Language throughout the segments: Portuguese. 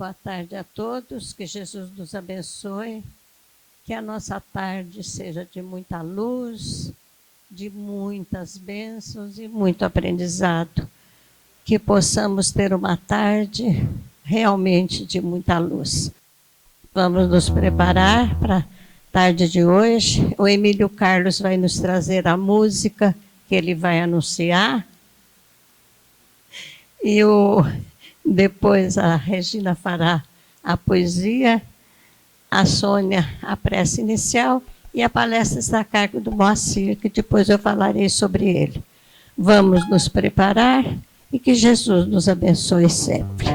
Boa tarde a todos, que Jesus nos abençoe, que a nossa tarde seja de muita luz, de muitas bênçãos e muito aprendizado, que possamos ter uma tarde realmente de muita luz. Vamos nos preparar para a tarde de hoje. O Emílio Carlos vai nos trazer a música que ele vai anunciar, e depois a Regina fará a poesia, a Sônia a prece inicial, e a palestra está a cargo do Moacir, que depois eu falarei sobre ele. Vamos nos preparar e que Jesus nos abençoe sempre.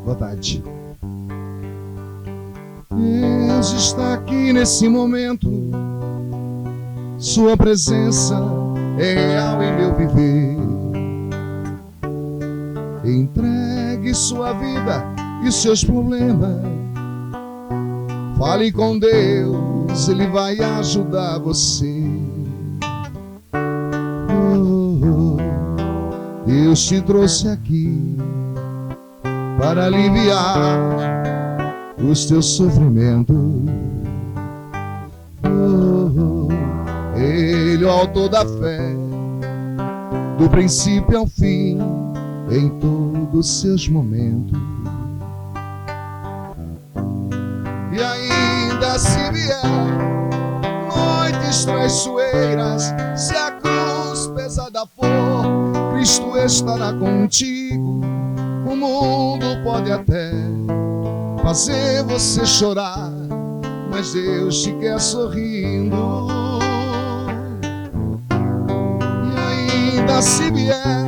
Boa tarde. Deus está aqui nesse momento. Sua presença é real em meu viver. Entregue sua vida e seus problemas. Fale com Deus, Ele vai ajudar você. Deus te trouxe aqui para aliviar os teus sofrimentos. Ele é o autor da fé, do princípio ao fim, em todos os seus momentos. E ainda se vier noites traiçoeiras, se a cruz pesada for, Cristo estará contigo. O mundo pode até fazer você chorar, mas Deus te quer sorrindo. E ainda se vier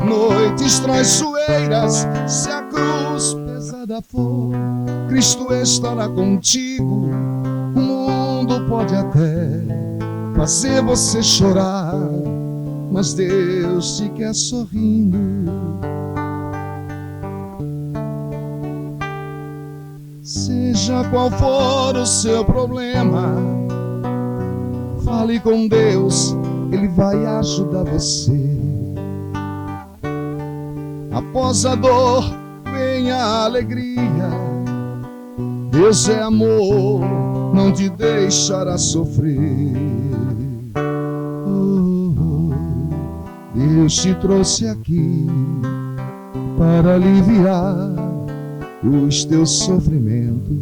noites traiçoeiras, se a cruz pesada for, Cristo estará contigo. O mundo pode até fazer você chorar, mas Deus te quer sorrindo. Seja qual for o seu problema, fale com Deus, Ele vai ajudar você. Após a dor vem a alegria. Deus é amor, não te deixará sofrer. Deus te trouxe aqui para aliviar os teus sofrimentos.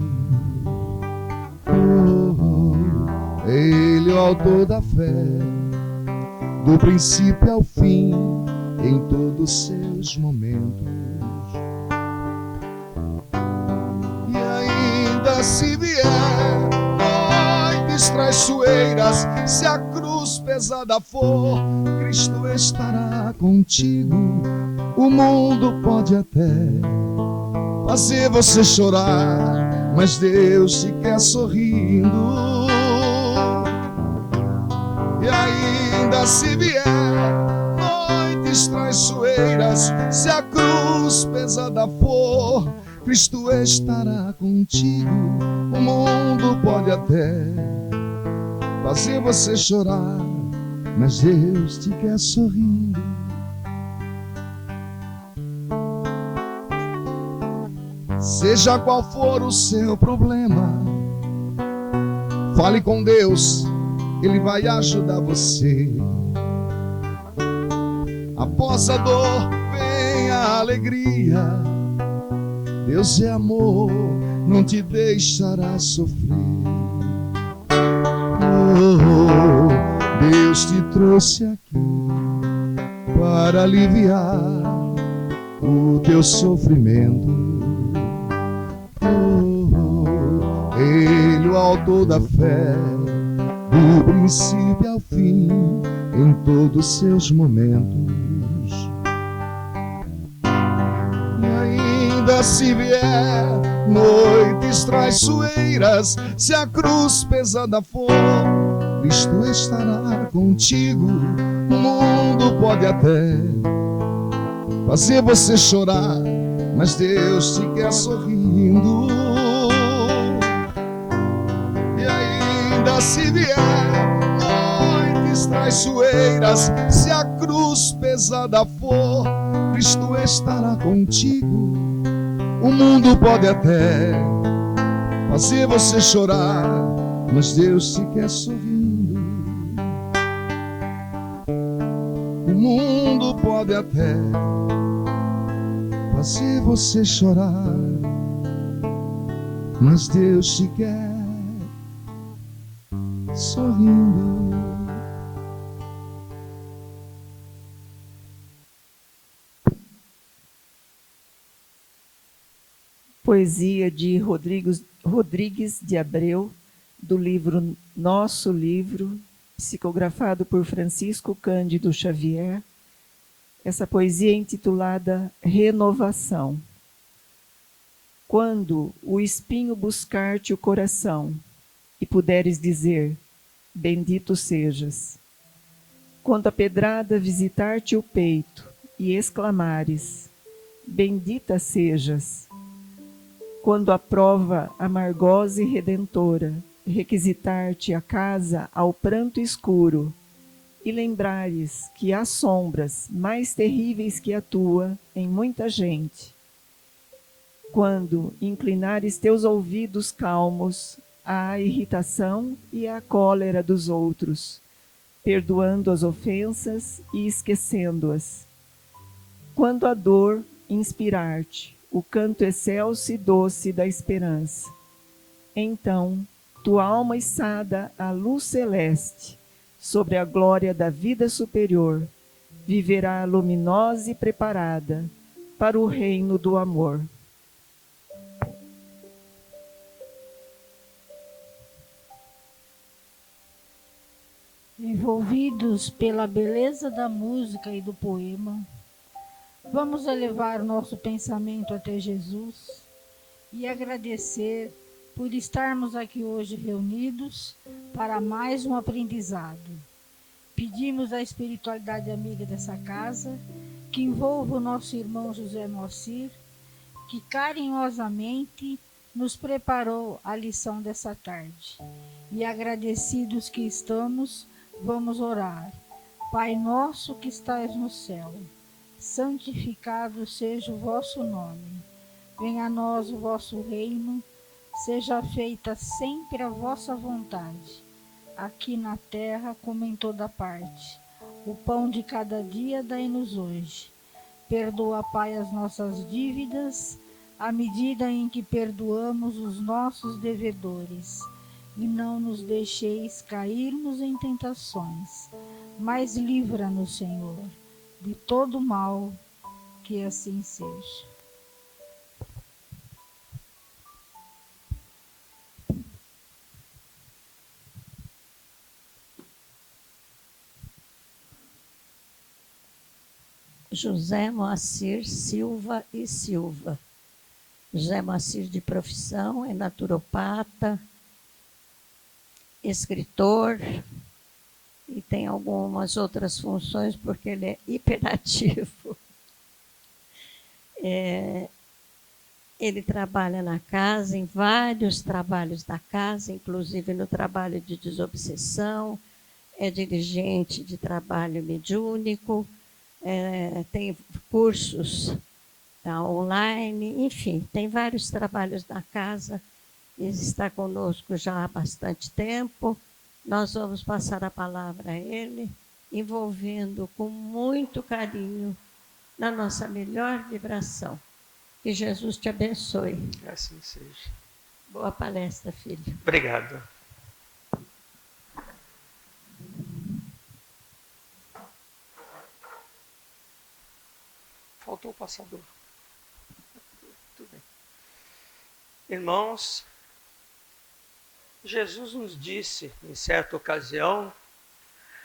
Ele é o autor da fé, do princípio ao fim, em todos os seus momentos. E ainda se vier noites traiçoeiras, se a cruz pesada for, Cristo estará contigo. O mundo pode até fazer você chorar, mas Deus te quer sorrindo. E ainda se vier noites traiçoeiras, se a cruz pesada for, Cristo estará contigo. O mundo pode até fazer você chorar, mas Deus te quer sorrindo. Seja qual for o seu problema, fale com Deus, Ele vai ajudar você. Após a dor vem a alegria. Deus é amor, não te deixará sofrer. Deus te trouxe aqui para aliviar o teu sofrimento. Ele é o autor da fé, do princípio ao fim, em todos os seus momentos. E ainda se vier noites traiçoeiras, se a cruz pesada for, Cristo estará contigo. O mundo pode até fazer você chorar, mas Deus te quer sorrindo. E ainda se vier noites traiçoeiras. Se a cruz pesada for, Cristo estará contigo. O mundo pode até fazer você chorar, mas Deus te quer sorrindo. O mundo pode até fazer você chorar, mas Deus te quer sorrindo. Poesia de Rodrigues de Abreu, do livro Nosso Livro, psicografado por Francisco Cândido Xavier. Essa poesia é intitulada Renovação. Quando o espinho buscar-te o coração e puderes dizer, bendito sejas. Quando a pedrada visitar-te o peito e exclamares, bendita sejas. Quando a prova amargosa e redentora requisitar-te a casa ao pranto escuro e lembrares que há sombras mais terríveis que a tua em muita gente. Quando inclinares teus ouvidos calmos à irritação e à cólera dos outros, perdoando as ofensas e esquecendo-as. Quando a dor inspirar-te o canto excelso e doce da esperança, então tua alma içada à luz celeste, sobre a glória da vida superior, viverá luminosa e preparada para o reino do amor. Envolvidos pela beleza da música e do poema, vamos elevar nosso pensamento até Jesus e agradecer por estarmos aqui hoje reunidos para mais um aprendizado. Pedimos à espiritualidade amiga dessa casa que envolva o nosso irmão José Moacir, que carinhosamente nos preparou a lição dessa tarde. E agradecidos que estamos, vamos orar. Pai nosso que estais no céu, santificado seja o vosso nome. Venha a nós o vosso reino, seja feita sempre a vossa vontade, aqui na terra como em toda parte. O pão de cada dia dai-nos hoje. Perdoa, Pai, as nossas dívidas, à medida em que perdoamos os nossos devedores. E não nos deixeis cairmos em tentações, mas livra-nos, Senhor, de todo mal, que assim seja. José Moacir Silva e Silva. José Moacir de profissão é naturopata, escritor e tem algumas outras funções porque ele é hiperativo. Ele trabalha na casa, em vários trabalhos da casa, inclusive no trabalho de desobsessão, é dirigente de trabalho mediúnico, tem cursos online, enfim, tem vários trabalhos na casa. Ele está conosco já há bastante tempo. Nós vamos passar a palavra a ele, envolvendo com muito carinho na nossa melhor vibração. Que Jesus te abençoe. Assim seja. Boa palestra, filho. Obrigado. Faltou o passador. Tudo bem. Irmãos, Jesus nos disse, em certa ocasião,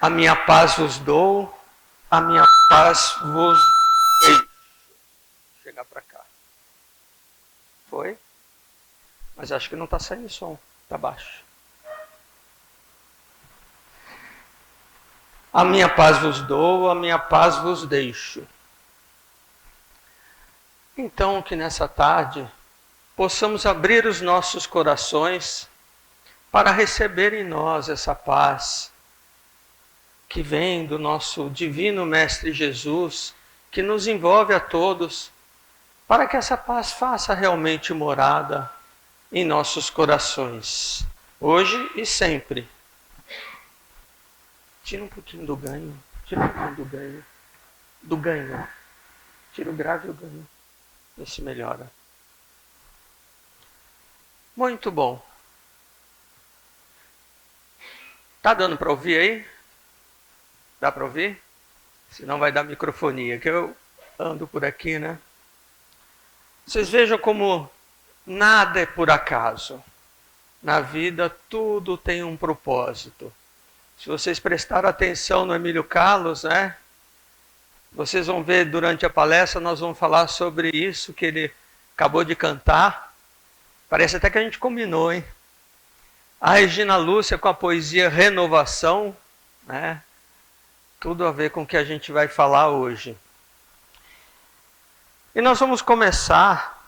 a minha paz vos dou, a minha paz vos deixo. Chegar para cá. Foi? Mas acho que não está saindo som, está baixo. A minha paz vos dou, a minha paz vos deixo. Então, que nessa tarde possamos abrir os nossos corações para receber em nós essa paz que vem do nosso divino Mestre Jesus, que nos envolve a todos, para que essa paz faça realmente morada em nossos corações, hoje e sempre. Tira um pouquinho do ganho, tira um pouquinho do ganho. Tira o grave e o ganho. Vê se melhora. Muito bom. Tá dando para ouvir aí? Dá para ouvir? Senão vai dar microfonia, que eu ando por aqui, né? Vocês vejam como nada é por acaso. Na vida tudo tem um propósito. Se vocês prestaram atenção no Emílio Carlos, né? Vocês vão ver durante a palestra, nós vamos falar sobre isso que ele acabou de cantar. Parece até que a gente combinou, hein? A Regina Lúcia com a poesia Renovação, né? Tudo a ver com o que a gente vai falar hoje. E nós vamos começar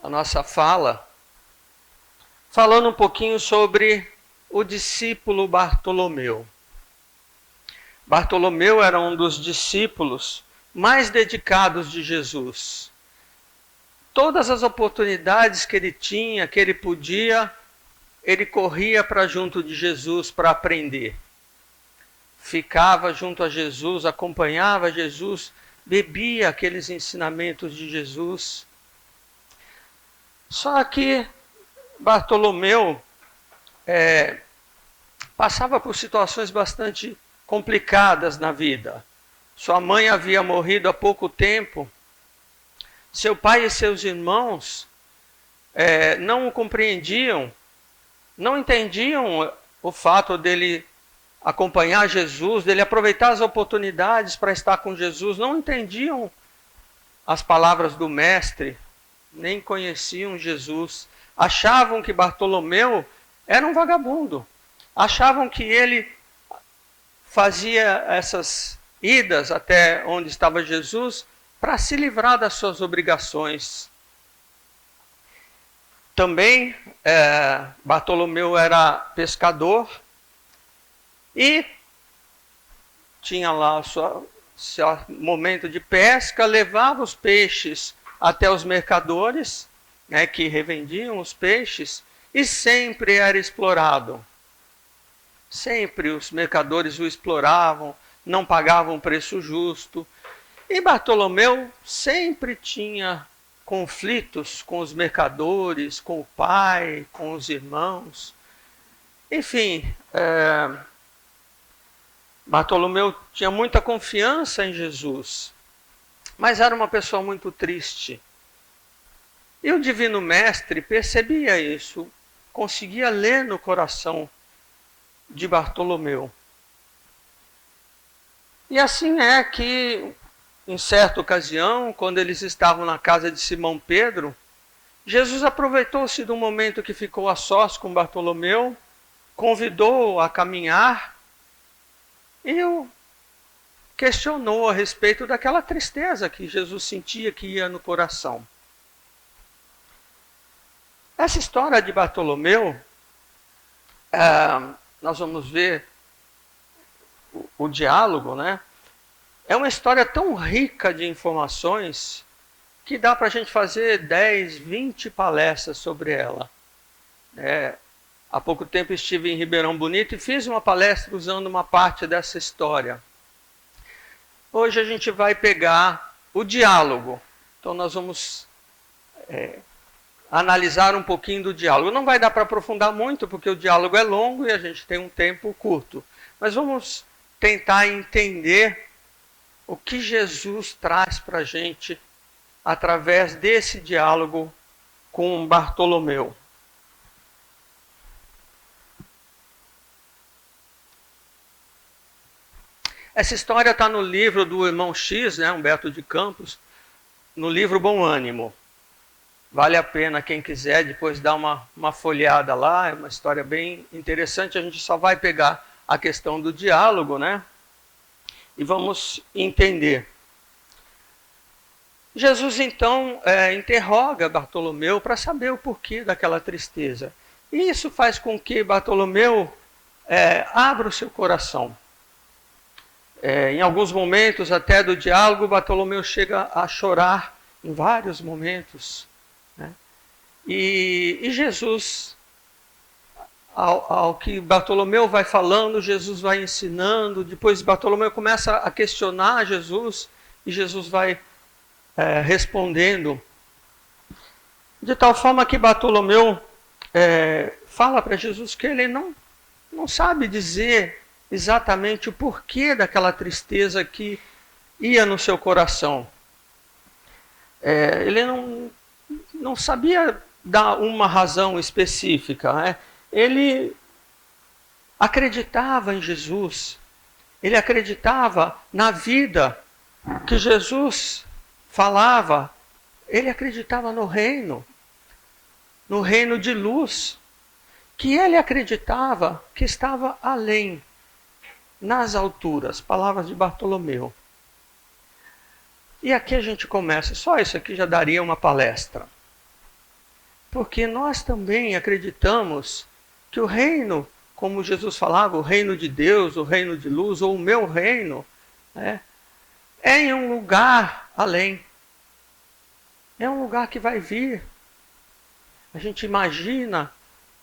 a nossa fala falando um pouquinho sobre o discípulo Bartolomeu. Bartolomeu era um dos discípulos mais dedicados de Jesus. Todas as oportunidades que ele tinha, que ele podia, ele corria para junto de Jesus para aprender. Ficava junto a Jesus, acompanhava Jesus, bebia aqueles ensinamentos de Jesus. Só que Bartolomeu passava por situações bastante complicadas na vida. Sua mãe havia morrido há pouco tempo. Seu pai e seus irmãos não o compreendiam, não entendiam o fato dele acompanhar Jesus, dele aproveitar as oportunidades para estar com Jesus, não entendiam as palavras do Mestre, nem conheciam Jesus. Achavam que Bartolomeu era um vagabundo, achavam que ele fazia essas idas até onde estava Jesus para se livrar das suas obrigações. Também Bartolomeu era pescador e tinha lá o seu momento de pesca, levava os peixes até os mercadores, né, que revendiam os peixes, e sempre era explorado. Sempre os mercadores o exploravam, não pagavam preço justo. E Bartolomeu sempre tinha conflitos com os mercadores, com o pai, com os irmãos. Enfim, Bartolomeu tinha muita confiança em Jesus, mas era uma pessoa muito triste. E o Divino Mestre percebia isso, conseguia ler no coração de Bartolomeu. E assim é que, em certa ocasião, quando eles estavam na casa de Simão Pedro, Jesus aproveitou-se do momento que ficou a sós com Bartolomeu, convidou-o a caminhar e o questionou a respeito daquela tristeza que Jesus sentia que ia no coração. Essa história de Bartolomeu, nós vamos ver o diálogo, né? É uma história tão rica de informações que dá para a gente fazer 10, 20 palestras sobre ela. Há pouco tempo estive em Ribeirão Bonito e fiz uma palestra usando uma parte dessa história. Hoje a gente vai pegar o diálogo. Então nós vamos analisar um pouquinho do diálogo. Não vai dar para aprofundar muito, porque o diálogo é longo e a gente tem um tempo curto. Mas vamos tentar entender o que Jesus traz para a gente através desse diálogo com Bartolomeu. Essa história está no livro do irmão X, né, Humberto de Campos, no livro Bom Ânimo. Vale a pena, quem quiser, depois dar uma folheada lá, é uma história bem interessante. A gente só vai pegar a questão do diálogo, né? E vamos entender. Jesus, então, interroga Bartolomeu para saber o porquê daquela tristeza. E isso faz com que Bartolomeu abra o seu coração. Em alguns momentos até do diálogo, Bartolomeu chega a chorar em vários momentos, né? E Jesus, ao que Bartolomeu vai falando, Jesus vai ensinando, depois Bartolomeu começa a questionar Jesus, e Jesus vai respondendo, de tal forma que Bartolomeu fala para Jesus que ele não sabe dizer exatamente o porquê daquela tristeza que ia no seu coração. Ele não sabia dar uma razão específica, né? Ele acreditava em Jesus, ele acreditava na vida que Jesus falava, ele acreditava no reino de luz, que ele acreditava que estava além, nas alturas, palavras de Bartolomeu. E aqui a gente começa, só isso aqui já daria uma palestra. Porque nós também acreditamos que o reino, como Jesus falava, o reino de Deus, o reino de luz, ou o meu reino, é em um lugar além. É um lugar que vai vir. A gente imagina,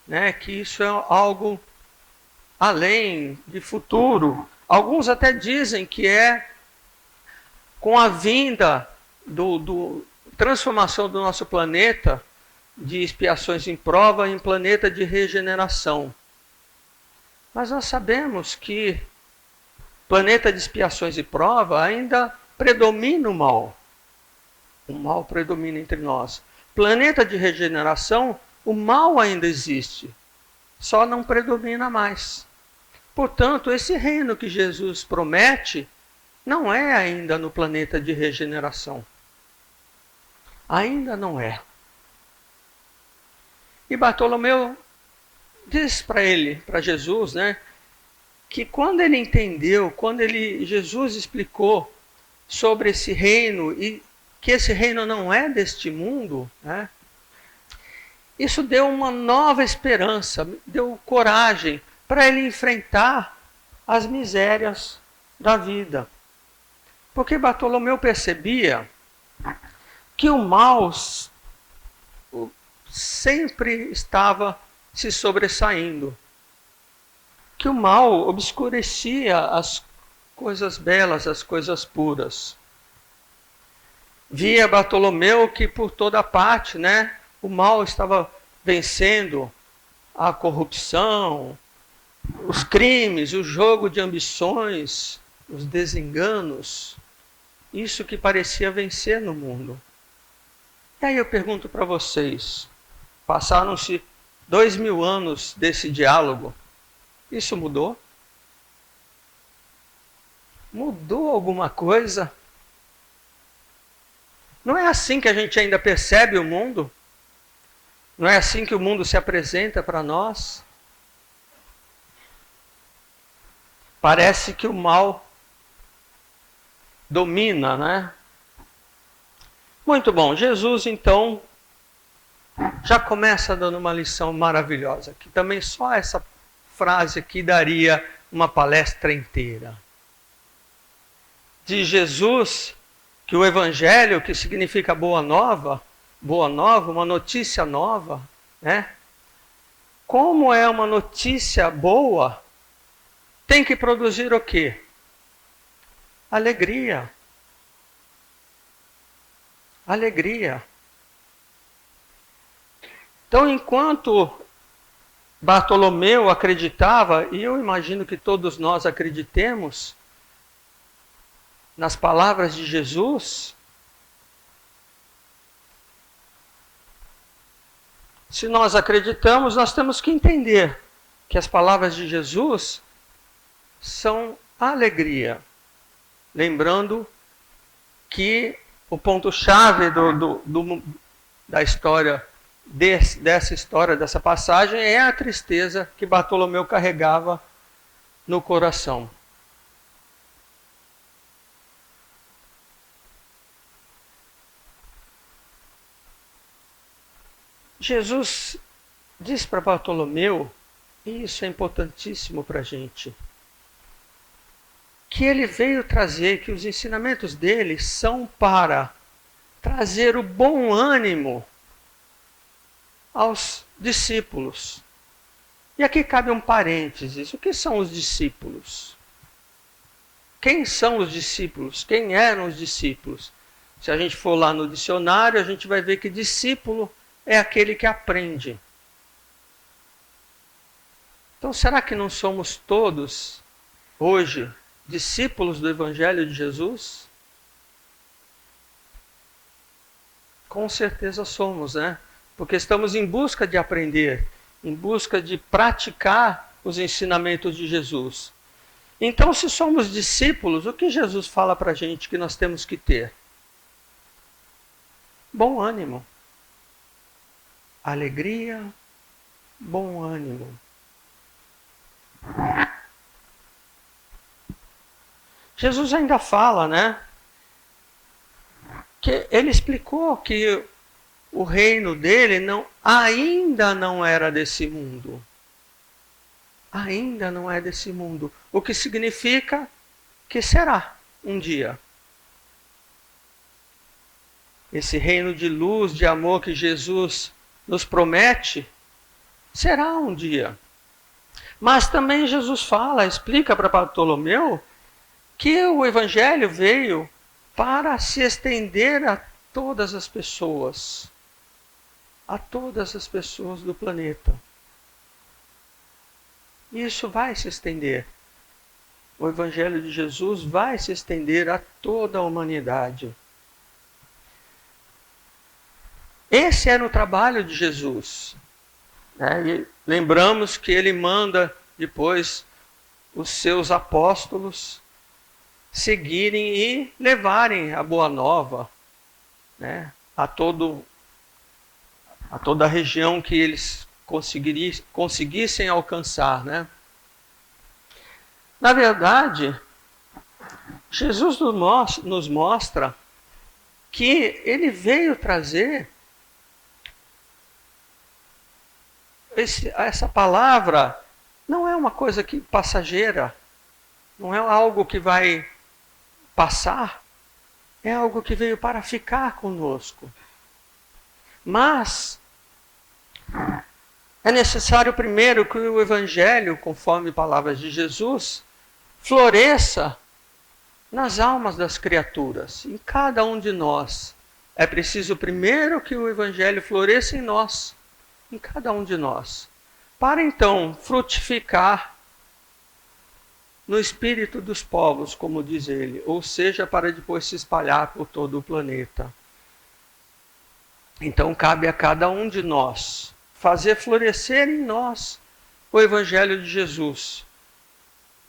né, que isso é algo além, de futuro. Alguns até dizem que é com a vinda transformação do nosso planeta de expiações em prova em planeta de regeneração. Mas nós sabemos que planeta de expiações e prova ainda predomina o mal. O mal predomina entre nós. Planeta de regeneração, o mal ainda existe, só não predomina mais. Portanto, esse reino que Jesus promete não é ainda no planeta de regeneração. Ainda não é. E Bartolomeu diz para Jesus, né, que quando ele entendeu, Jesus explicou sobre esse reino e que esse reino não é deste mundo, né, isso deu uma nova esperança, deu coragem para ele enfrentar as misérias da vida. Porque Bartolomeu percebia que o mal sempre estava se sobressaindo. Que o mal obscurecia as coisas belas, as coisas puras. Via Bartolomeu que por toda parte, né, o mal estava vencendo a corrupção, os crimes, o jogo de ambições, os desenganos, isso que parecia vencer no mundo. E aí eu pergunto para vocês, passaram-se 2000 anos desse diálogo, isso mudou? Mudou alguma coisa? Não é assim que a gente ainda percebe o mundo? Não é assim que o mundo se apresenta para nós? Parece que o mal domina, né? Muito bom. Jesus, então, já começa dando uma lição maravilhosa, que também só essa frase aqui daria uma palestra inteira. De Jesus, que o Evangelho, que significa boa nova, uma notícia nova, né? Como é uma notícia boa, tem que produzir o quê? Alegria. Alegria. Então, enquanto Bartolomeu acreditava, e eu imagino que todos nós acreditemos, nas palavras de Jesus, se nós acreditamos, nós temos que entender que as palavras de Jesus são alegria. Lembrando que o ponto-chave da história, dessa história, dessa passagem, é a tristeza que Bartolomeu carregava no coração. Jesus diz para Bartolomeu E isso é importantíssimo para a gente. Que ele veio trazer, que os ensinamentos dele são para trazer o bom ânimo aos discípulos. E aqui cabe um parênteses. O que são os discípulos? Quem são os discípulos? Quem eram os discípulos? Se a gente for lá no dicionário, a gente vai ver que discípulo é aquele que aprende. Então, será que não somos todos, hoje, discípulos do Evangelho de Jesus? Com certeza somos, né? Porque estamos em busca de aprender, em busca de praticar os ensinamentos de Jesus. Então, se somos discípulos, o que Jesus fala para a gente que nós temos que ter? Bom ânimo, alegria, bom ânimo. Jesus ainda fala, né? Que ele explicou que o reino dele ainda não era desse mundo. Ainda não é desse mundo. O que significa que será um dia. Esse reino de luz, de amor que Jesus nos promete, será um dia. Mas também Jesus explica para Bartolomeu que o Evangelho veio para se estender a todas as pessoas do planeta. Isso vai se estender. O Evangelho de Jesus vai se estender a toda a humanidade. Esse era o trabalho de Jesus. E lembramos que ele manda depois os seus apóstolos seguirem e levarem a boa nova, né, a toda a região que eles conseguissem alcançar, né? Na verdade, Jesus nos mostra que ele veio trazer essa palavra. Não é uma coisa passageira, não é algo que vai passar, é algo que veio para ficar conosco. Mas é necessário primeiro que o Evangelho, conforme palavras de Jesus, floresça nas almas das criaturas, em cada um de nós. É preciso primeiro que o Evangelho floresça em nós, em cada um de nós, para então frutificar no espírito dos povos, como diz ele, ou seja, para depois se espalhar por todo o planeta. Então cabe a cada um de nós fazer florescer em nós o Evangelho de Jesus,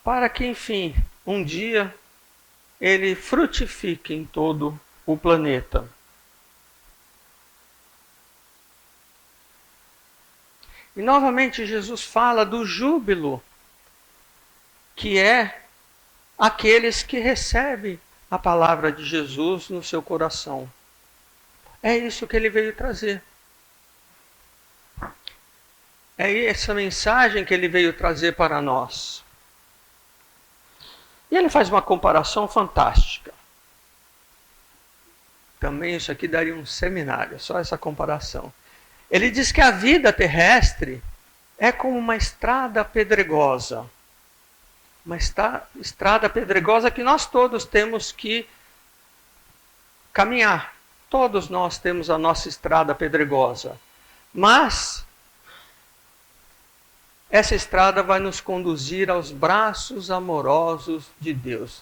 para que, enfim, um dia ele frutifique em todo o planeta. E novamente Jesus fala do júbilo, que é aqueles que recebem a palavra de Jesus no seu coração. É isso que ele veio trazer. É essa mensagem que ele veio trazer para nós. E ele faz uma comparação fantástica. Também isso aqui daria um seminário, só essa comparação. Ele diz que a vida terrestre é como uma estrada pedregosa. Uma estrada pedregosa que nós todos temos que caminhar. Todos nós temos a nossa estrada pedregosa. Mas essa estrada vai nos conduzir aos braços amorosos de Deus.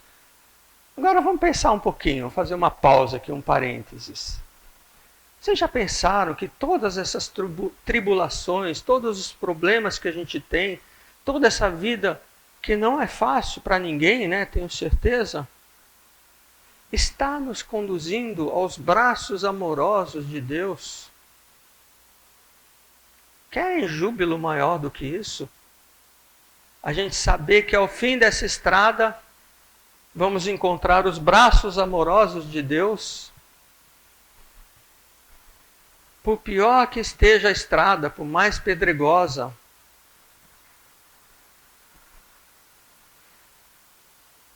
Agora vamos pensar um pouquinho, fazer uma pausa aqui, um parênteses. Vocês já pensaram que todas essas tribulações, todos os problemas que a gente tem, toda essa vida que não é fácil para ninguém, né? Tenho certeza, está nos conduzindo aos braços amorosos de Deus? Querem júbilo maior do que isso? A gente saber que ao fim dessa estrada vamos encontrar os braços amorosos de Deus? Por pior que esteja a estrada, por mais pedregosa,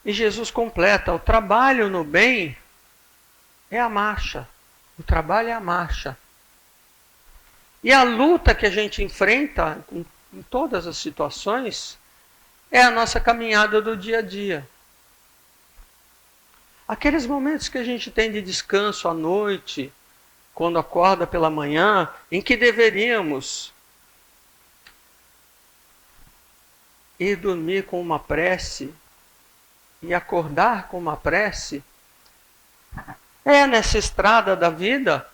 E Jesus completa: o trabalho no bem é a marcha. O trabalho é a marcha. E a luta que a gente enfrenta em todas as situações é a nossa caminhada do dia a dia. Aqueles momentos que a gente tem de descanso à noite, quando acorda pela manhã, em que deveríamos ir dormir com uma prece e acordar com uma prece, é nessa estrada da vida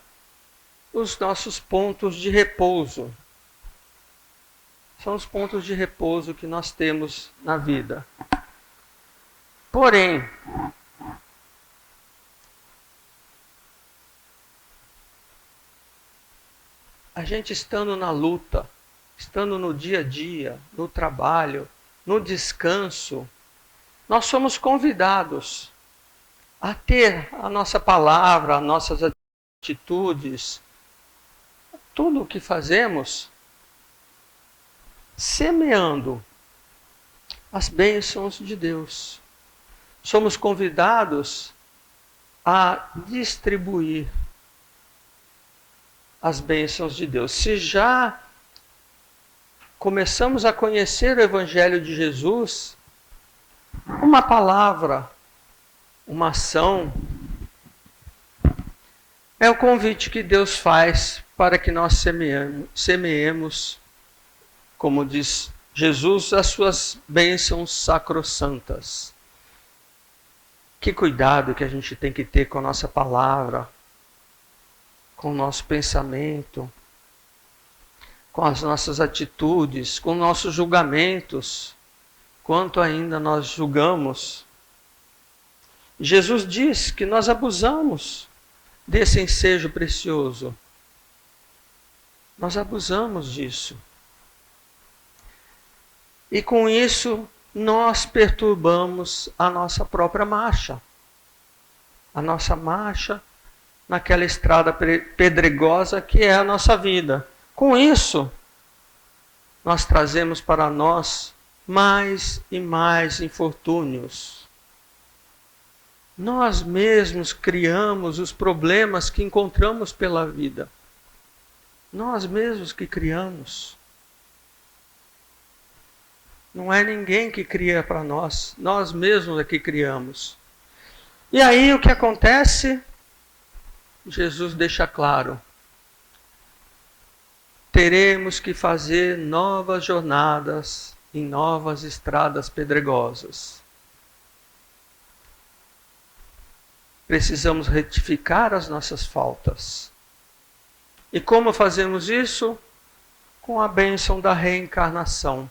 os nossos pontos de repouso. São os pontos de repouso que nós temos na vida. Porém, a gente estando na luta, estando no dia a dia, no trabalho, no descanso, nós somos convidados a ter a nossa palavra, as nossas atitudes, tudo o que fazemos, semeando as bênçãos de Deus. Somos convidados a distribuir as bênçãos de Deus. Se já começamos a conhecer o Evangelho de Jesus, uma palavra, uma ação, é o convite que Deus faz para que nós semeemos, como diz Jesus, as suas bênçãos sacrossantas. Que cuidado que a gente tem que ter com a nossa palavra, com o nosso pensamento, com as nossas atitudes, com nossos julgamentos, quanto ainda nós julgamos. Jesus diz que nós abusamos desse ensejo precioso. Nós abusamos disso. E com isso, nós perturbamos a nossa própria marcha. A nossa marcha naquela estrada pedregosa que é a nossa vida. Com isso, nós trazemos para nós mais e mais infortúnios. Nós mesmos criamos os problemas que encontramos pela vida. Nós mesmos que criamos. Não é ninguém que cria para nós. Nós mesmos é que criamos. E aí o que acontece? Jesus deixa claro. Teremos que fazer novas jornadas em novas estradas pedregosas. Precisamos retificar as nossas faltas. E como fazemos isso? Com a bênção da reencarnação.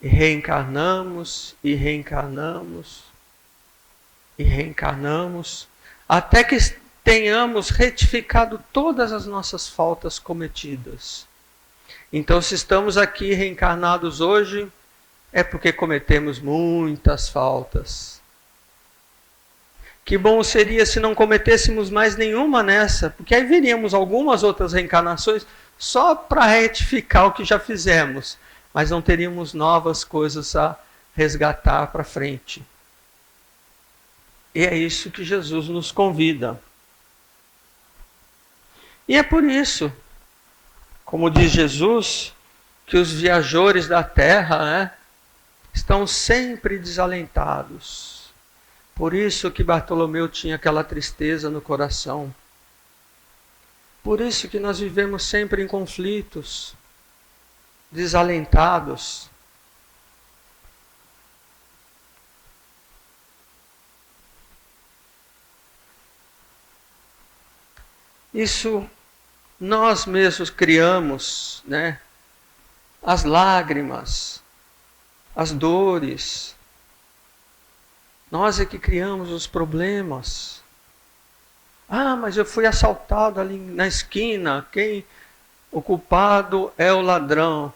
E reencarnamos, e reencarnamos, e reencarnamos, até que tenhamos retificado todas as nossas faltas cometidas. Então, se estamos aqui reencarnados hoje, é porque cometemos muitas faltas. Que bom seria se não cometêssemos mais nenhuma nessa, porque aí viríamos algumas outras reencarnações só para retificar o que já fizemos, mas não teríamos novas coisas a resgatar para frente. E é isso que Jesus nos convida. E é por isso, como diz Jesus, que os viajores da terra, estão sempre desalentados. Por isso que Bartolomeu tinha aquela tristeza no coração. Por isso que nós vivemos sempre em conflitos, desalentados. Isso nós mesmos criamos, as lágrimas, as dores. Nós é que criamos os problemas. Ah, mas eu fui assaltado ali na esquina. O culpado é o ladrão.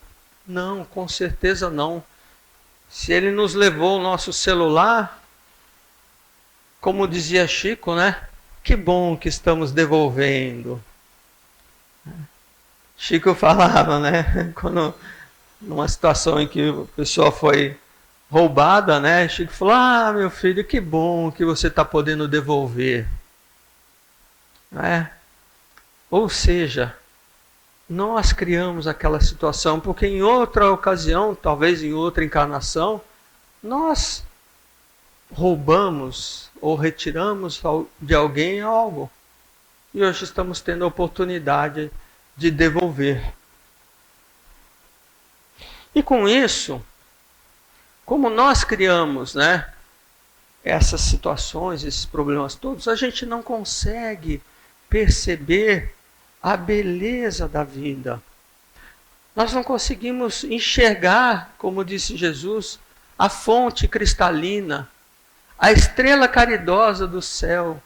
Não, com certeza não. Se ele nos levou o nosso celular, como dizia Chico, que bom que estamos devolvendo. Chico falava, quando numa situação em que a pessoa foi roubada, né? Chico falou: ah, meu filho, que bom que você está podendo devolver. Né? Ou seja, nós criamos aquela situação porque em outra ocasião, talvez em outra encarnação, nós roubamos ou retiramos de alguém algo. E hoje estamos tendo a oportunidade de devolver. E com isso, como nós criamos, né, essas situações, esses problemas todos, a gente não consegue perceber a beleza da vida. Nós não conseguimos enxergar, como disse Jesus, a fonte cristalina, a estrela caridosa do céu,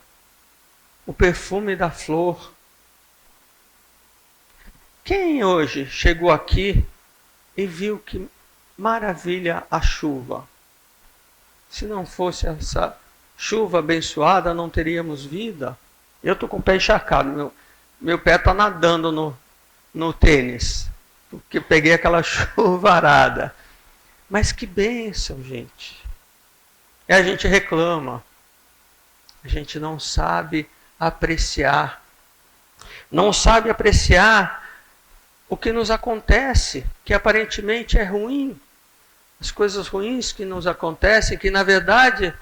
o perfume da flor. Quem hoje chegou aqui e viu que maravilha a chuva? Se não fosse essa chuva abençoada, não teríamos vida. Eu estou com o pé encharcado, meu pé está nadando no tênis, porque peguei aquela chuvarada. Mas que bênção, gente. E a gente reclama, a gente não sabe apreciar, não sabe apreciar o que nos acontece, que aparentemente é ruim, as coisas ruins que nos acontecem, que na verdade,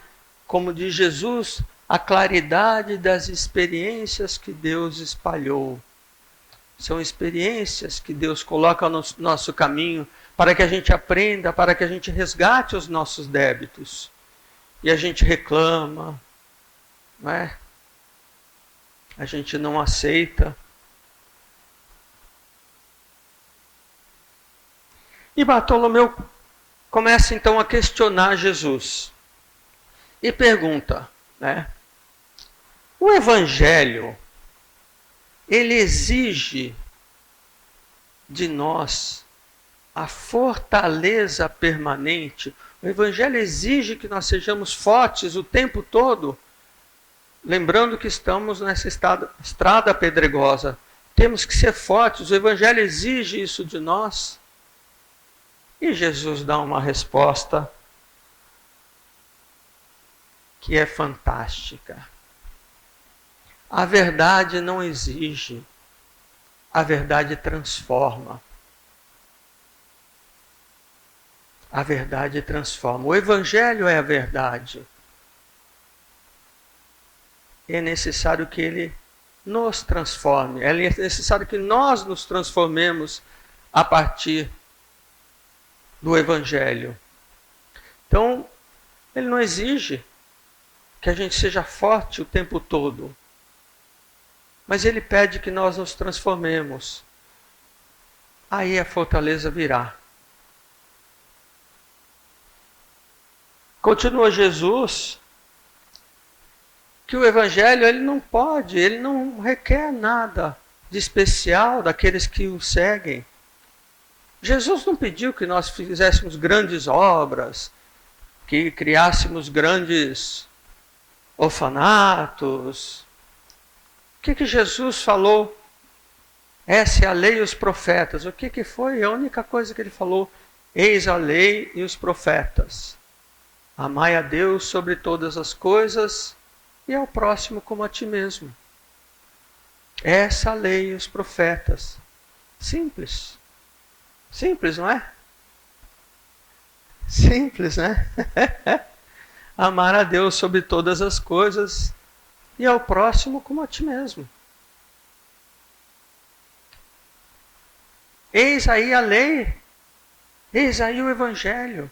como diz Jesus, a claridade das experiências que Deus espalhou. São experiências que Deus coloca no nosso caminho para que a gente aprenda, para que a gente resgate os nossos débitos. E a gente reclama, não é? A gente não aceita. E Bartolomeu começa então a questionar Jesus. E pergunta, né? O Evangelho, ele exige de nós a fortaleza permanente. O Evangelho exige que nós sejamos fortes o tempo todo. Lembrando que estamos nessa estrada pedregosa. Temos que ser fortes. O Evangelho exige isso de nós. E Jesus dá uma resposta que é fantástica. A verdade não exige. A verdade transforma. A verdade transforma. O Evangelho é a verdade. É necessário que ele nos transforme. É necessário que nós nos transformemos a partir do Evangelho. Então, ele não exige que a gente seja forte o tempo todo. Mas ele pede que nós nos transformemos. Aí a fortaleza virá. Continua Jesus que o Evangelho ele não requer nada de especial daqueles que o seguem. Jesus não pediu que nós fizéssemos grandes obras, que criássemos grandes orfanatos. O que Jesus falou? Essa é a lei e os profetas. O que foi? A única coisa que ele falou: eis a lei e os profetas. Amai a Deus sobre todas as coisas e ao próximo como a ti mesmo. Essa lei e os profetas. Simples. Simples, não é? Simples, né? Amar a Deus sobre todas as coisas e ao próximo como a ti mesmo. Eis aí a lei. Eis aí o Evangelho.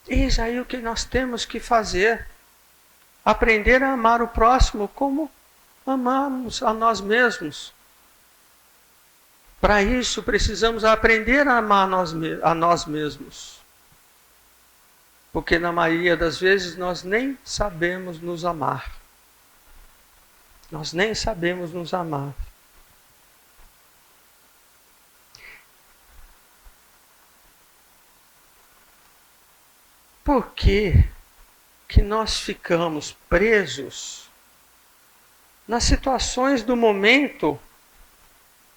Eis aí o que nós temos que fazer. Aprender a amar o próximo como amamos a nós mesmos. Para isso, precisamos aprender a amar a nós mesmos. Porque na maioria das vezes nós nem sabemos nos amar. Nós nem sabemos nos amar. Por que nós ficamos presos nas situações do momento,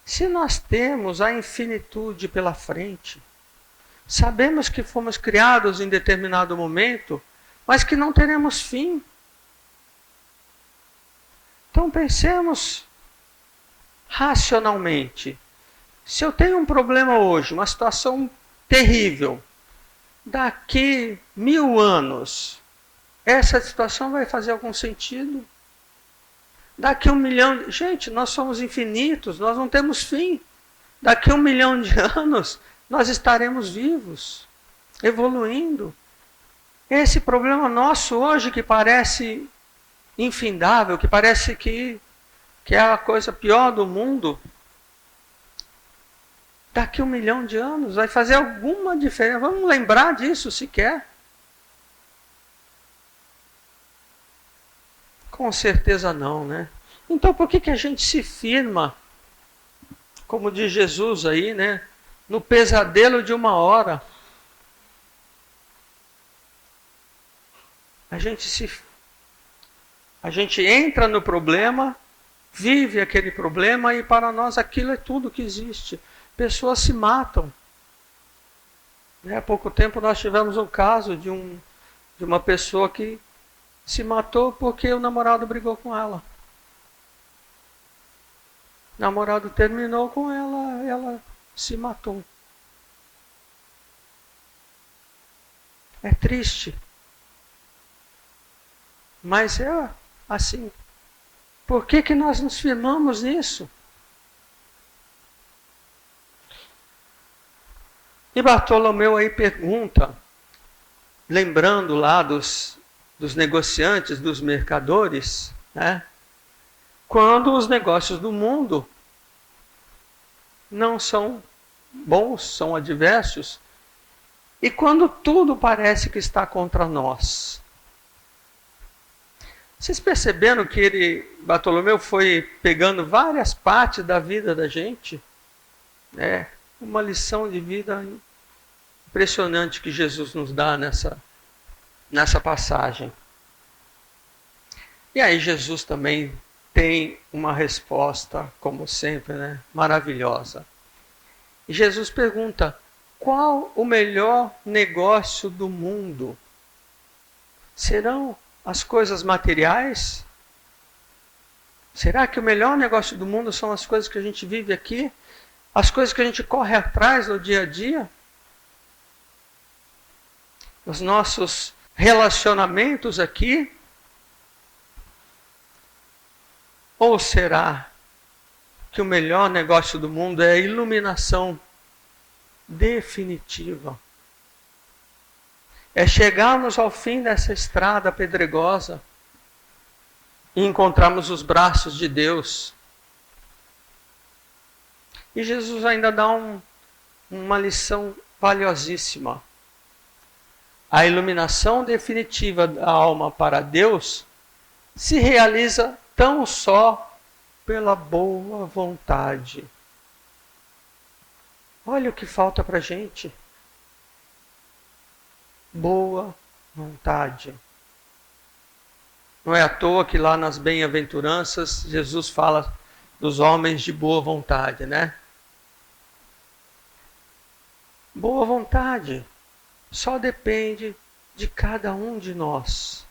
se nós temos a infinitude pela frente? Sabemos que fomos criados em determinado momento, mas que não teremos fim. Então pensemos racionalmente. Se eu tenho um problema hoje, uma situação terrível, daqui 1000 anos, essa situação vai fazer algum sentido? Daqui 1 milhão... Gente, nós somos infinitos, nós não temos fim. Daqui 1 milhão de anos, nós estaremos vivos, evoluindo. Esse problema nosso hoje, que parece infindável, que parece que é a coisa pior do mundo, daqui 1 milhão de anos vai fazer alguma diferença. Vamos lembrar disso sequer? Com certeza não, né? Então por que a gente se firma, como diz Jesus aí, né? No pesadelo de 1 hora. A gente entra no problema, vive aquele problema e para nós aquilo é tudo que existe. Pessoas se matam. Há pouco tempo nós tivemos um caso de uma pessoa que se matou porque o namorado brigou com ela. O namorado terminou com ela, ela se matou. É triste. Mas é assim. Por que nós nos firmamos nisso? E Bartolomeu aí pergunta, lembrando lá dos negociantes, dos mercadores, né? Quando os negócios do mundo não são bons, são adversos, e quando tudo parece que está contra nós. Vocês perceberam que Bartolomeu foi pegando várias partes da vida da gente? É uma lição de vida impressionante que Jesus nos dá nessa passagem. E aí Jesus também tem uma resposta, como sempre, né? Maravilhosa. E Jesus pergunta, qual o melhor negócio do mundo? Serão as coisas materiais? Será que o melhor negócio do mundo são as coisas que a gente vive aqui? As coisas que a gente corre atrás no dia a dia? Os nossos relacionamentos aqui? Ou será que o melhor negócio do mundo é a iluminação definitiva? É chegarmos ao fim dessa estrada pedregosa e encontrarmos os braços de Deus. E Jesus ainda dá uma lição valiosíssima. A iluminação definitiva da alma para Deus se realiza tão só pela boa vontade. Olha o que falta para a gente. Boa vontade. Não é à toa que lá nas bem-aventuranças Jesus fala dos homens de boa vontade, né? Boa vontade só depende de cada um de nós.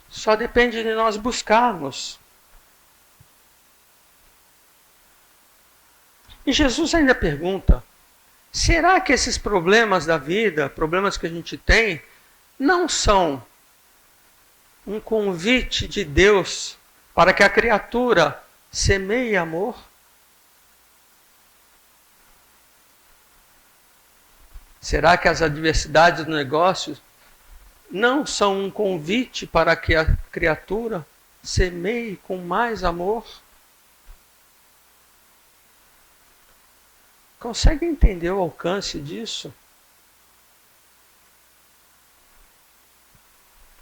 Só depende de nós buscarmos. E Jesus ainda pergunta, será que esses problemas da vida, problemas que a gente tem, não são um convite de Deus para que a criatura semeie amor? Será que as adversidades do negócio não são um convite para que a criatura semeie com mais amor? Consegue entender o alcance disso?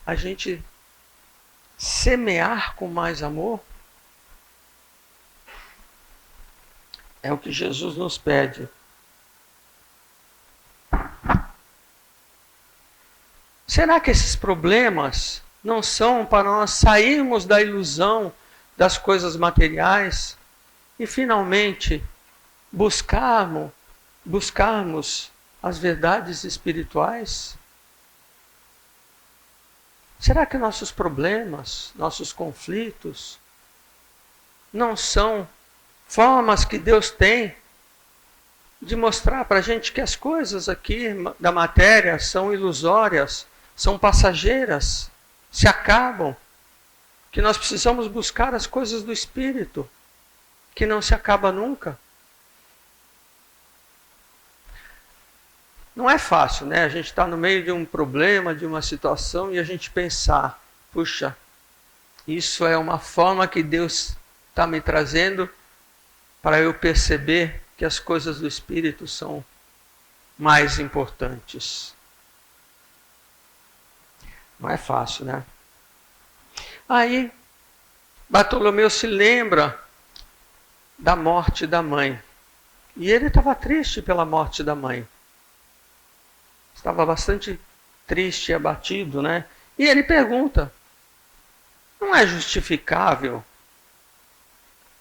A gente semear com mais amor é o que Jesus nos pede. Será que esses problemas não são para nós sairmos da ilusão das coisas materiais e finalmente buscarmos buscarmos as verdades espirituais? Será que nossos problemas, nossos conflitos, não são formas que Deus tem de mostrar para a gente que as coisas aqui da matéria são ilusórias, são passageiras, se acabam, que nós precisamos buscar as coisas do Espírito, que não se acaba nunca? Não é fácil, né? A gente está no meio de um problema, de uma situação, e a gente pensar, puxa, isso é uma forma que Deus está me trazendo para eu perceber que as coisas do Espírito são mais importantes. Não é fácil, né? Aí, Bartolomeu se lembra da morte da mãe. E ele estava triste pela morte da mãe. Estava bastante triste e abatido, né? E ele pergunta, não é justificável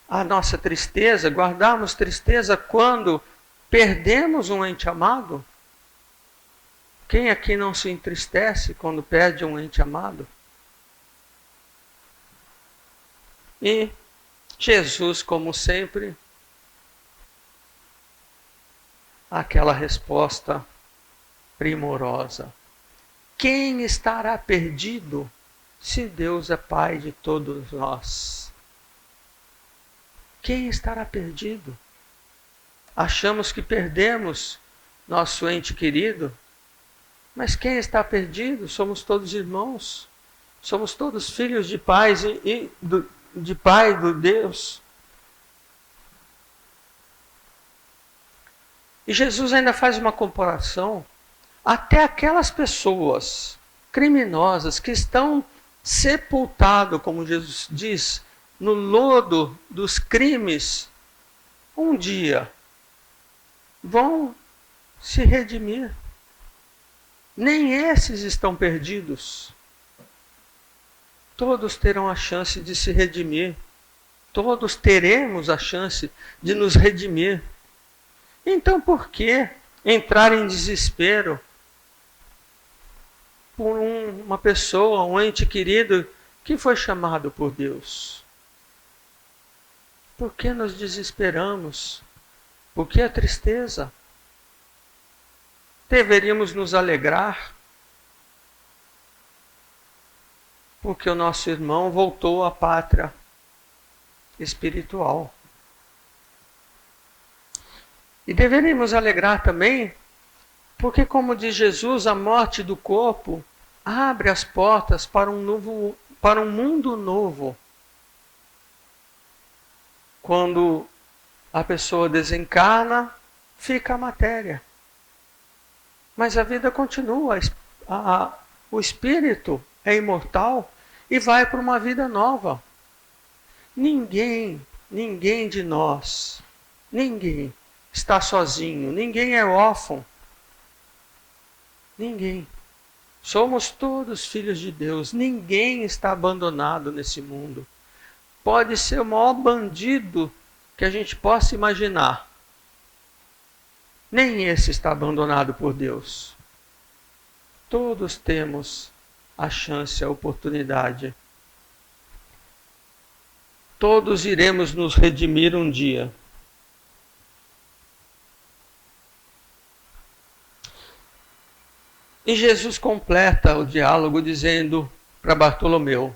a nossa tristeza, guardarmos tristeza quando perdemos um ente amado? Quem aqui não se entristece quando perde um ente amado? E Jesus, como sempre, aquela resposta primorosa. Quem estará perdido se Deus é Pai de todos nós? Quem estará perdido? Achamos que perdemos nosso ente querido, mas quem está perdido? Somos todos irmãos, somos todos filhos de pais de Pai do Deus. E Jesus ainda faz uma comparação. Até aquelas pessoas criminosas que estão sepultadas, como Jesus diz, no lodo dos crimes, um dia vão se redimir. Nem esses estão perdidos. Todos terão a chance de se redimir. Todos teremos a chance de nos redimir. Então por que entrar em desespero por uma pessoa, um ente querido que foi chamado por Deus? Por que nos desesperamos? Por que a tristeza? Deveríamos nos alegrar porque o nosso irmão voltou à pátria espiritual. E deveríamos alegrar também porque, como diz Jesus, a morte do corpo abre as portas para um mundo novo. Quando a pessoa desencarna, fica a matéria. Mas a vida continua. O espírito é imortal e vai para uma vida nova. Ninguém de nós, ninguém está sozinho, ninguém é órfão. Ninguém. Somos todos filhos de Deus. Ninguém está abandonado nesse mundo. Pode ser o maior bandido que a gente possa imaginar. Nem esse está abandonado por Deus. Todos temos a chance, a oportunidade. Todos iremos nos redimir um dia. E Jesus completa o diálogo dizendo para Bartolomeu: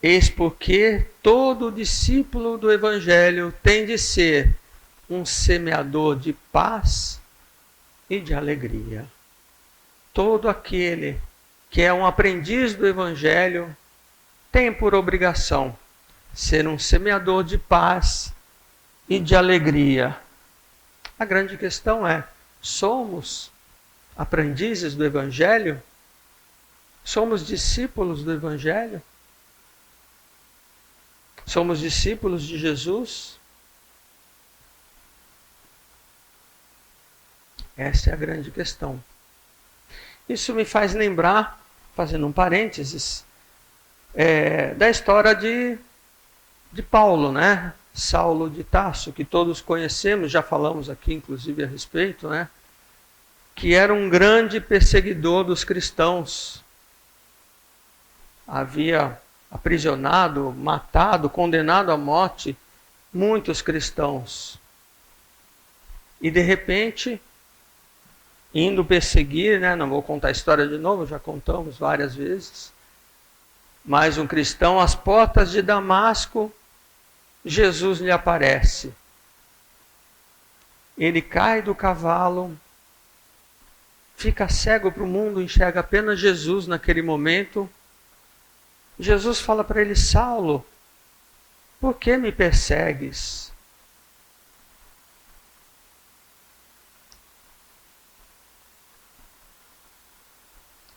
eis porque todo discípulo do Evangelho tem de ser um semeador de paz e de alegria. Todo aquele que é um aprendiz do Evangelho tem por obrigação ser um semeador de paz e de alegria. A grande questão é, somos aprendizes do Evangelho? Somos discípulos do Evangelho? Somos discípulos de Jesus? Essa é a grande questão. Isso me faz lembrar, fazendo um parênteses, da história de Paulo, né? Saulo de Tarso, que todos conhecemos, já falamos aqui inclusive a respeito, né? Que era um grande perseguidor dos cristãos. Havia aprisionado, matado, condenado à morte muitos cristãos. E de repente, indo perseguir, né? Não vou contar a história de novo, já contamos várias vezes. Mais um cristão, às portas de Damasco, Jesus lhe aparece. Ele cai do cavalo, fica cego para o mundo, enxerga apenas Jesus naquele momento. Jesus fala para ele: Saulo, por que me persegues?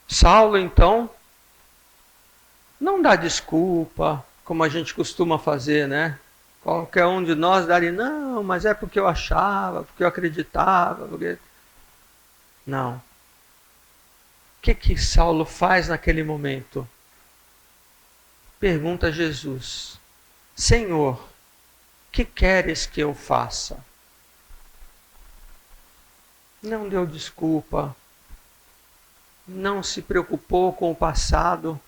Saulo, então, não dá desculpa, como a gente costuma fazer, né? Qualquer um de nós daria, não, mas é porque eu achava, porque eu acreditava, porque... Não. O que Saulo faz naquele momento? Pergunta a Jesus: Senhor, que queres que eu faça? Não deu desculpa, não se preocupou com o passado,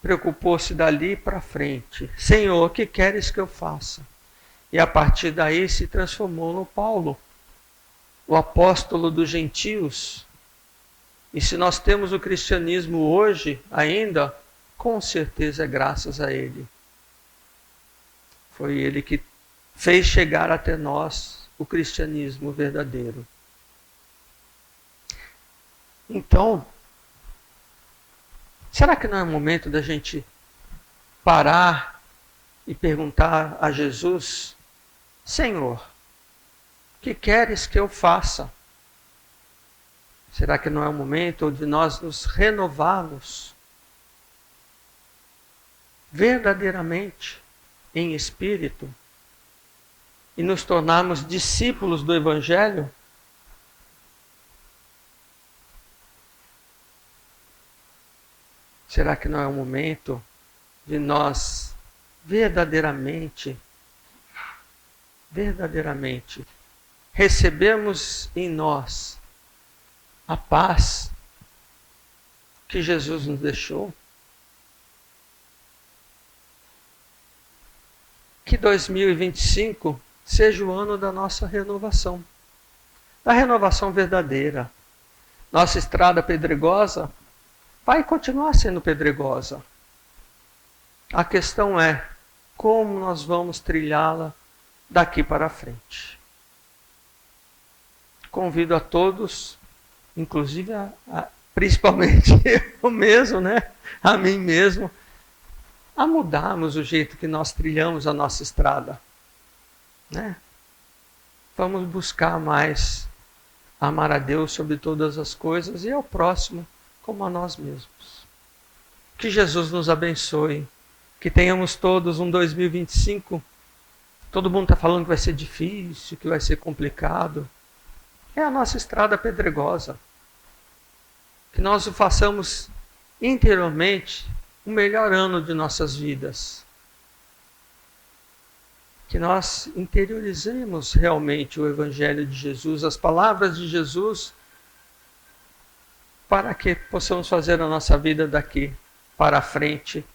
preocupou-se dali para frente. Senhor, o que queres que eu faça? E a partir daí se transformou no Paulo, o apóstolo dos gentios. E se nós temos o cristianismo hoje ainda, com certeza é graças a ele. Foi ele que fez chegar até nós o cristianismo verdadeiro. Então, será que não é o momento da gente parar e perguntar a Jesus: Senhor, o que queres que eu faça? Será que não é o momento de nós nos renovarmos verdadeiramente em espírito e nos tornarmos discípulos do Evangelho? Será que não é o momento de nós verdadeiramente recebermos em nós a paz que Jesus nos deixou? Que 2025 seja o ano da nossa renovação, da renovação verdadeira. Nossa estrada pedregosa vai continuar sendo pedregosa. A questão é como nós vamos trilhá-la daqui para frente. Convido a todos, inclusive principalmente eu mesmo, né? A mim mesmo, a mudarmos o jeito que nós trilhamos a nossa estrada, né? Vamos buscar mais amar a Deus sobre todas as coisas e ao próximo como a nós mesmos. Que Jesus nos abençoe, que tenhamos todos um 2025. Todo mundo está falando que vai ser difícil, que vai ser complicado. É a nossa estrada pedregosa. Que nós o façamos interiormente o melhor ano de nossas vidas. Que nós interiorizemos realmente o Evangelho de Jesus, as palavras de Jesus, para que possamos fazer a nossa vida daqui para frente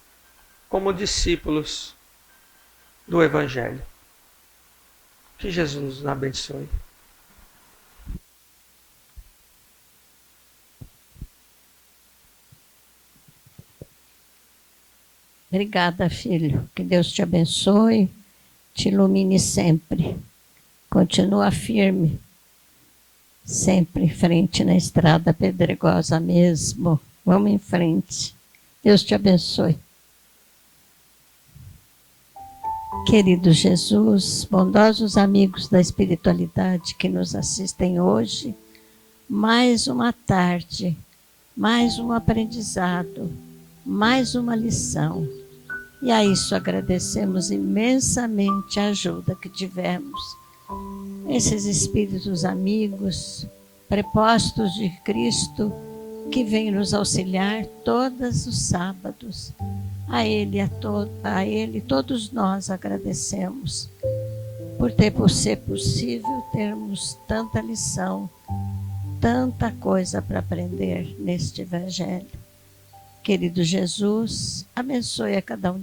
como discípulos do Evangelho. Que Jesus nos abençoe. Obrigada, filho. Que Deus te abençoe, te ilumine sempre. Continua firme, sempre em frente na estrada pedregosa mesmo. Vamos em frente. Deus te abençoe. Querido Jesus, bondosos amigos da espiritualidade que nos assistem hoje, mais uma tarde, mais um aprendizado, mais uma lição. E a isso agradecemos imensamente a ajuda que tivemos. Esses espíritos amigos, prepostos de Cristo, que vem nos auxiliar todos os sábados. A Ele todos nós agradecemos por ser possível termos tanta lição, tanta coisa para aprender neste Evangelho. Querido Jesus, abençoe a cada um.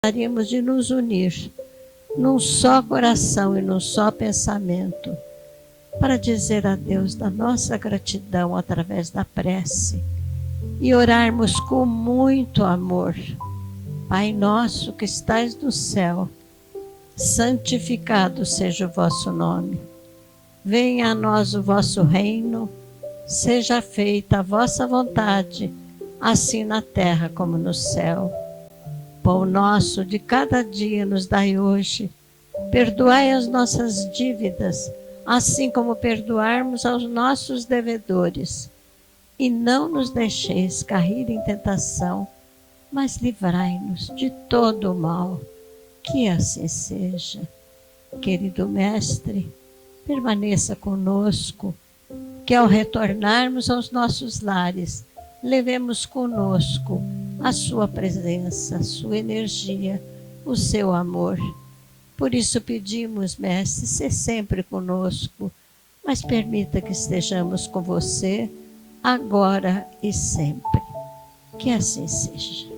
Gostaríamos de nos unir num só coração e num só pensamento para dizer a Deus da nossa gratidão através da prece e orarmos com muito amor. Pai nosso que estais no céu, santificado seja o vosso nome. Venha a nós o vosso reino, seja feita a vossa vontade, assim na terra como no céu. Pão nosso de cada dia nos dai hoje. Perdoai as nossas dívidas, assim como perdoarmos aos nossos devedores. E não nos deixeis cair em tentação, mas livrai-nos de todo o mal. Que assim seja. Querido Mestre, permaneça conosco, que ao retornarmos aos nossos lares, levemos conosco a sua presença, a sua energia, o seu amor. Por isso pedimos, Mestre, ser sempre conosco, mas permita que estejamos com você agora e sempre. Que assim seja.